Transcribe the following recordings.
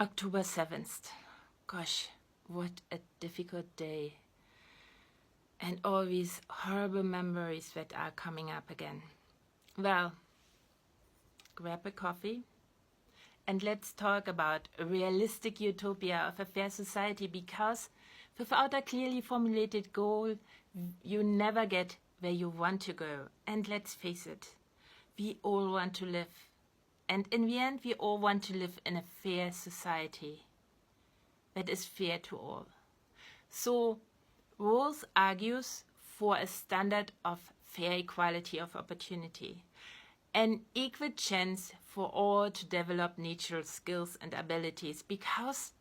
October 7th. Gosh, what a difficult day. And all these horrible memories that are coming up again. Well, grab a coffee and let's talk about a realistic utopia of a fair society, because without a clearly formulated goal, you never get where you want to go. And let's face it, we all want to live. And in the end, we all want to live in a fair society that is fair to all. So, Rawls argues for a standard of fair equality of opportunity, an equal chance for all to develop natural skills and abilities, because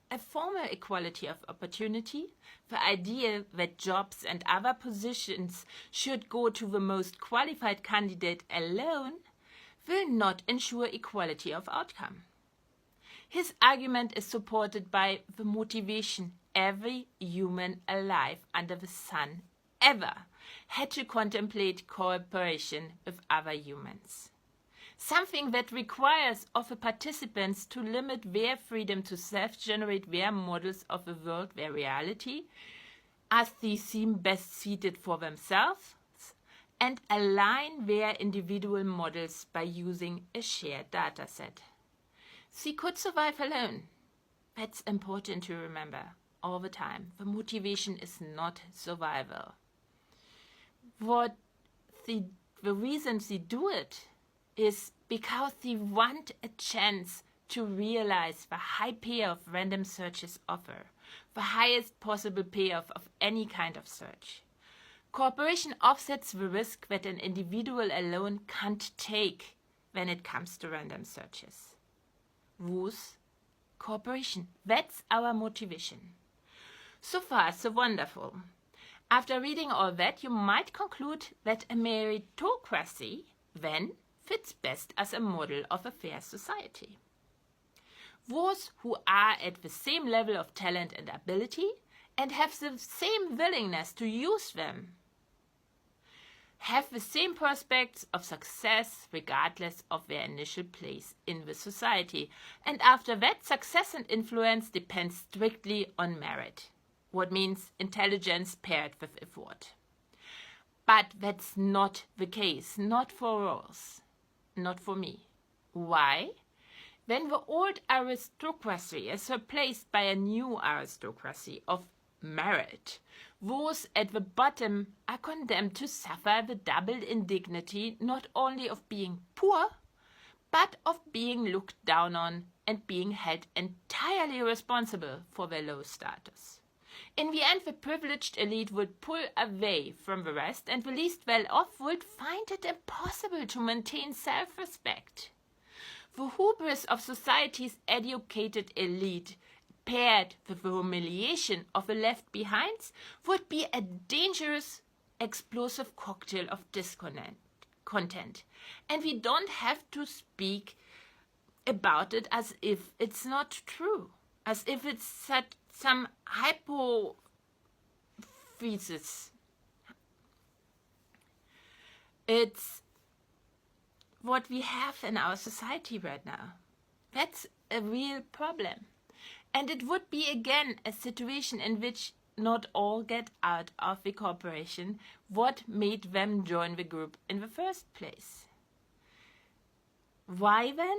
a formal equality of opportunity, the idea that jobs and other positions should go to the most qualified candidate alone, will not ensure equality of outcome. His argument is supported by the motivation every human alive under the sun ever had to contemplate cooperation with other humans. Something that requires of the participants to limit their freedom to self-generate their models of a world, their reality, as they seem best suited for themselves, and align their individual models by using a shared data set. They could survive alone. That's important to remember all the time. The motivation is not survival. The reason they do it is because they want a chance to realize the high payoff random searches offer, the highest possible payoff of any kind of search. Cooperation offsets the risk that an individual alone can't take when it comes to random searches. Whose? Cooperation. That's our motivation. So far, so wonderful. After reading all that, you might conclude that a meritocracy then fits best as a model of a fair society. Those who are at the same level of talent and ability and have the same willingness to use them have the same prospects of success regardless of their initial place in the society. And after that, success and influence depend strictly on merit, what means intelligence paired with effort. But that's not the case, not for Rawls, not for me. Why? When the old aristocracy is replaced by a new aristocracy of merit, those at the bottom are condemned to suffer the double indignity not only of being poor, but of being looked down on and being held entirely responsible for their low status. In the end, the privileged elite would pull away from the rest, and the least well-off would find it impossible to maintain self-respect. The hubris of society's educated elite, paired with the humiliation of the left-behinds, would be a dangerous, explosive cocktail of discontent. And we don't have to speak about it as if it's not true, as if it's some hypothesis. It's what we have in our society right now. That's a real problem. And it would be again a situation in which not all get out of the corporation what made them join the group in the first place. Why then?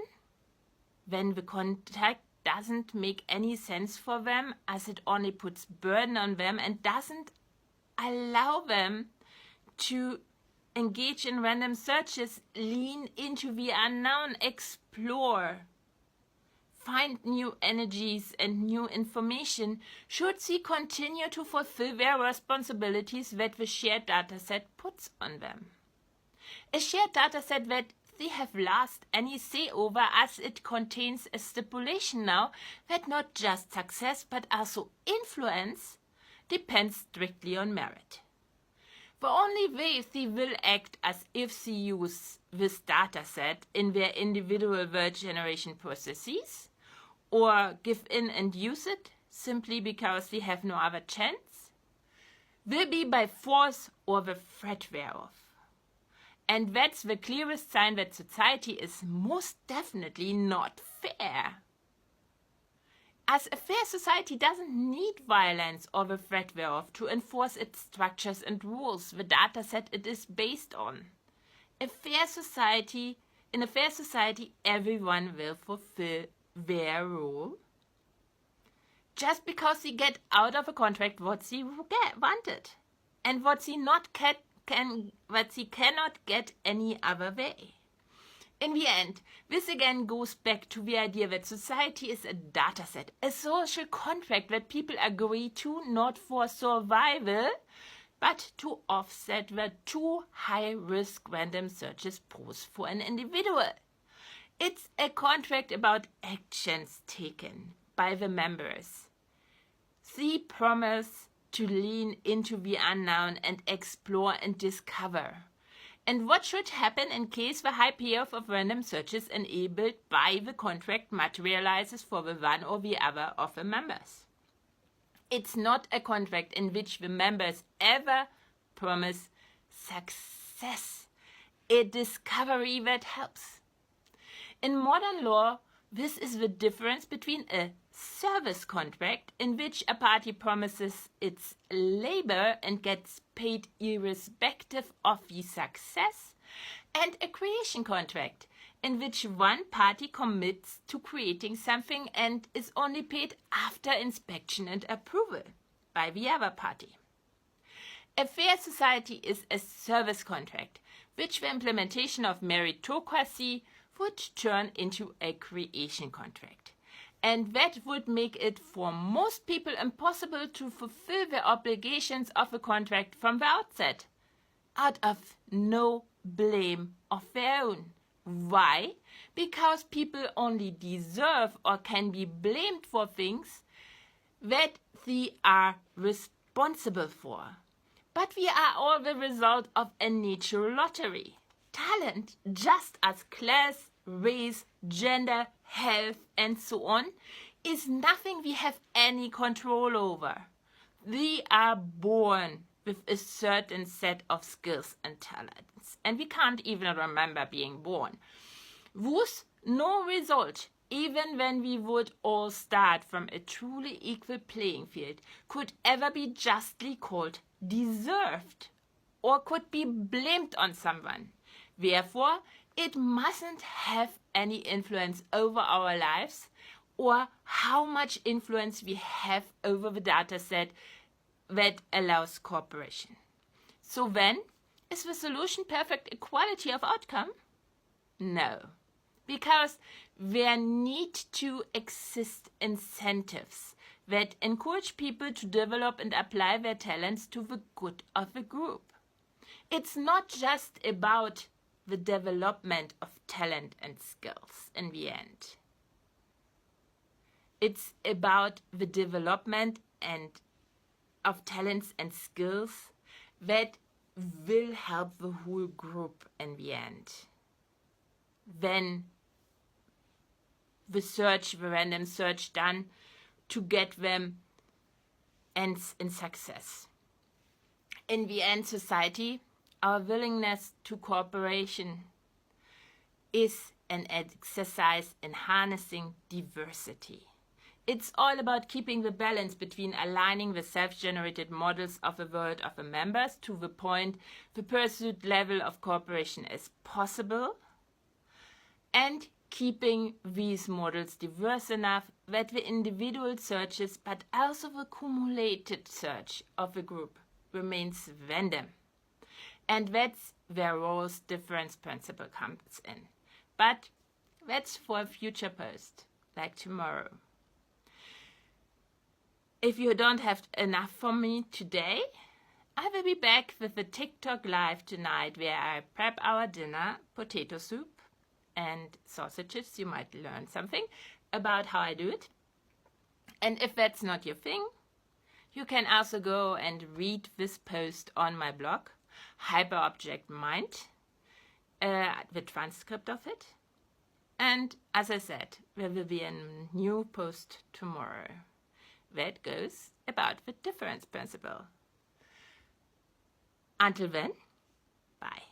When the contact doesn't make any sense for them, as it only puts burden on them and doesn't allow them to engage in random searches, lean into the unknown, explore, find new energies and new information, should they continue to fulfill their responsibilities that the shared dataset puts on them. A shared dataset that they have lost any say over, as it contains a stipulation now that not just success but also influence depends strictly on merit. The only way they will act as if they use this dataset in their individual world generation processes, or give in and use it simply because they have no other chance, will be by force or the threat thereof. And that's the clearest sign that society is most definitely not fair. As a fair society doesn't need violence or the threat thereof to enforce its structures and rules, the data set it is based on. In a fair society, everyone will fulfill their role just because they get out of a contract what they wanted and what they cannot get any other way. In the end, this again goes back to the idea that society is a data set, a social contract that people agree to not for survival, but to offset the too high-risk random searches pose for an individual. It's a contract about actions taken by the members. They promise to lean into the unknown and explore and discover. And what should happen in case the high payoff of random searches enabled by the contract materializes for the one or the other of the members? It's not a contract in which the members ever promise success, a discovery that helps. In modern law, this is the difference between a service contract in which a party promises its labor and gets paid irrespective of the success, and a creation contract in which one party commits to creating something and is only paid after inspection and approval by the other party. A fair society is a service contract, which the implementation of meritocracy would turn into a creation contract. And that would make it for most people impossible to fulfill the obligations of a contract from the outset, out of no blame of their own. Why? Because people only deserve or can be blamed for things that they are responsible for. But we are all the result of a natural lottery. Talent, just as class, race, gender, health, and so on, is nothing we have any control over. We are born with a certain set of skills and talents, and we can't even remember being born. Thus, no result, even when we would all start from a truly equal playing field, could ever be justly called deserved or could be blamed on someone. Therefore, it mustn't have any influence over our lives or how much influence we have over the data set that allows cooperation. So then, is the solution perfect equality of outcome? No, because there need to exist incentives that encourage people to develop and apply their talents to the good of the group. It's not just about the development of talent and skills in the end. It's about the development of talents and skills that will help the whole group in the end. Then the random search done to get them ends in success. In the end, society, our willingness to cooperation is an exercise in harnessing diversity. It's all about keeping the balance between aligning the self-generated models of the world of the members to the point the pursued level of cooperation is possible, and keeping these models diverse enough that the individual searches, but also the cumulated search of the group, remains random. And that's where roles difference principle comes in. But that's for a future post, like tomorrow. If you don't have enough from me today, I will be back with a TikTok live tonight where I prep our dinner, potato soup and sausages. You might learn something about how I do it. And if that's not your thing, you can also go and read this post on my blog, Hyperobject Mind, the transcript of it. And as I said, there will be a new post tomorrow that goes about the difference principle. Until then, bye.